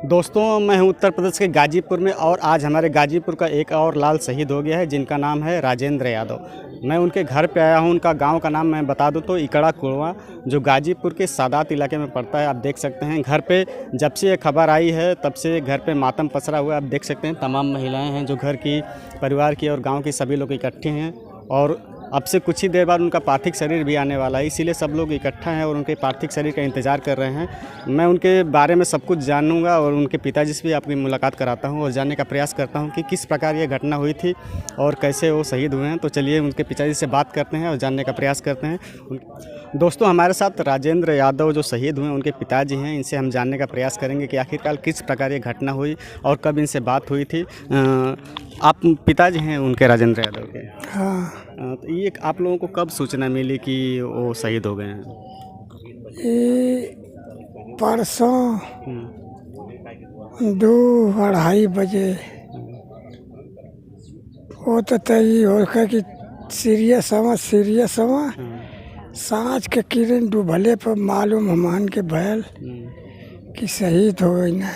दोस्तों, मैं हूं उत्तर प्रदेश के गाजीपुर में और आज हमारे गाजीपुर का एक और लाल शहीद हो गया है जिनका नाम है राजेंद्र यादव। मैं उनके घर पे आया हूं। उनका गांव का नाम मैं बता दूं तो इकड़ा कुड़वा, जो गाजीपुर के सादात इलाके में पड़ता है। आप देख सकते हैं घर पे जब से ये खबर आई है तब से घर पे मातम पसरा हुआ है। आप देख सकते हैं तमाम महिलाएँ हैं जो घर की, परिवार की और गाँव के सभी लोग इकट्ठे हैं और अब से कुछ ही देर बाद उनका पार्थिव शरीर भी आने वाला है, इसीलिए सब लोग इकट्ठा हैं और उनके पार्थिव शरीर का इंतज़ार कर रहे हैं। मैं उनके बारे में सब कुछ जानूंगा और उनके पिताजी से भी आपकी मुलाकात कराता हूं और जानने का प्रयास करता हूं कि किस प्रकार ये घटना हुई थी और कैसे वो शहीद हुए हैं। तो चलिए उनके पिताजी से बात करते हैं और जानने का प्रयास करते हैं। दोस्तों, हमारे साथ राजेंद्र यादव जो शहीद हुए उनके पिताजी हैं, इनसे हम जानने का प्रयास करेंगे कि आखिरकार किस प्रकार ये घटना हुई और कब इनसे बात हुई थी। आप पिताजी हैं उनके, राजेंद्र यादव के? हाँ। तो ये आप लोगों को कब सूचना मिली कि वो शहीद हो गए हैं? ये परसों 2-2:30 बजे वो तो तय हो कि सीरियस हवा सांझ के किरण डूबले पर मालूम हमान के भयल कि शहीद हो गई ना।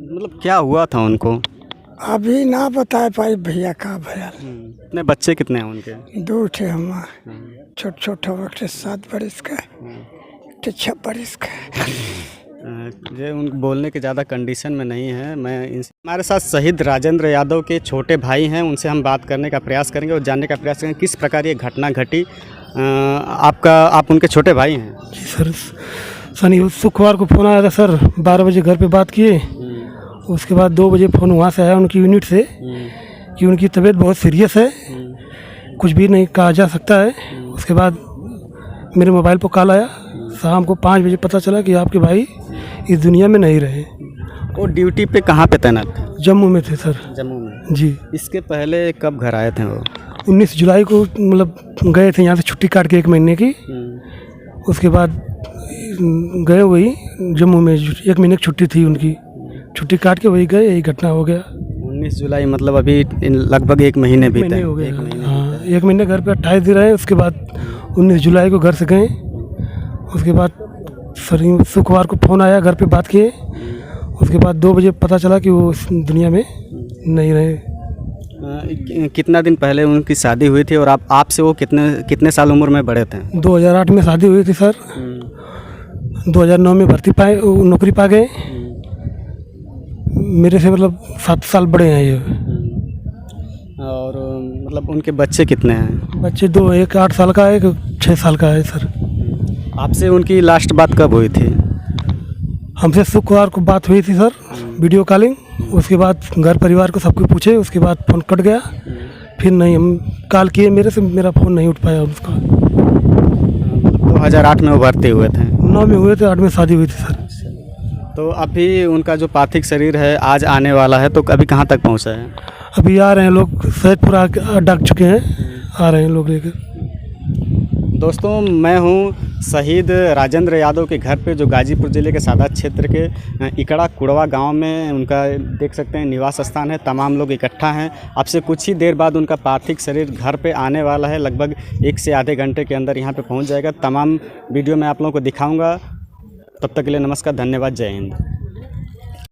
मतलब क्या हुआ था उनको? अभी ना बता पाई भैया का भयल। इतने बच्चे कितने हैं उनके? 2 थे हम, छोटा 7 बरस का, 6 बरस का। ये उन बोलने के ज़्यादा कंडीशन में नहीं है। हमारे साथ शहीद राजेंद्र यादव के छोटे भाई हैं, उनसे हम बात करने का प्रयास करेंगे और जानने का प्रयास करेंगे किस प्रकार ये घटना घटी। आप उनके छोटे भाई हैं? जी सर, शनि शुक्रवार को फ़ोन आया था सर, 12 बजे घर पे बात किए। उसके बाद 2 बजे फ़ोन वहाँ से आया उनकी यूनिट से कि उनकी तबीयत बहुत सीरियस है, कुछ भी नहीं कहा जा सकता है। उसके बाद मेरे मोबाइल पर कॉल आया, शाम को 5 बजे पता चला कि आपके भाई इस दुनिया में नहीं रहे। वो ड्यूटी पे कहाँ पे तैनात थे? जम्मू में थे सर। जम्मू में? जी। इसके पहले कब घर आए थे वो? 19 जुलाई को मतलब गए थे यहाँ से छुट्टी काट के 1 महीने की। उसके बाद गए वही जम्मू में, 1 महीने की छुट्टी थी उनकी, छुट्टी काट के वही गए। यही घटना हो गया। 19 जुलाई मतलब अभी लगभग 1 महीने बीते हो गए। हाँ, 1 महीने घर पे 28 दिन रहे। उसके बाद 19 जुलाई को घर से गए। उसके बाद शुक्रवार को फ़ोन आया, घर पे बात किए। उसके बाद 2 बजे पता चला कि वो इस दुनिया में नहीं रहे। कितना दिन पहले उनकी शादी हुई थी और आपसे वो कितने साल उम्र में बड़े थे? 2008 में शादी हुई थी सर। 2009 में नौकरी पा गए। मेरे से मतलब 7 साल बड़े हैं ये। और मतलब उनके बच्चे कितने हैं? बच्चे 2, एक 8 साल का है, एक 6 साल का है सर। आपसे उनकी लास्ट बात कब हुई थी? हमसे शुक्रवार को बात हुई थी सर, वीडियो कॉलिंग। उसके बाद घर परिवार को सबको पूछे, उसके बाद फ़ोन कट गया। फिर नहीं, हम कॉल किए, मेरा फ़ोन नहीं उठ पाया उसका। 2008 में वो भर्ती हुए थे? 9 में हुए थे, 8 में शादी हुई थी सर। तो अभी उनका जो पार्थिव शरीर है आज आने वाला है, तो अभी कहाँ तक पहुँचा है? अभी आ रहे हैं लोग, सैदपुर डाक चुके हैं, आ रहे हैं लोग लेकर। दोस्तों, मैं हूं शहीद राजेंद्र यादव के घर पे, जो गाजीपुर ज़िले के सादात क्षेत्र के इकड़ा कुड़वा गांव में उनका देख सकते हैं निवास स्थान है। तमाम लोग इकट्ठा हैं। अब से कुछ ही देर बाद उनका पार्थिव शरीर घर पे आने वाला है। लगभग 1 से आधे घंटे के अंदर यहां पे पहुंच जाएगा। तमाम वीडियो मैं आप लोगों को दिखाऊंगा। तब तक के लिए नमस्कार, धन्यवाद, जय हिंद।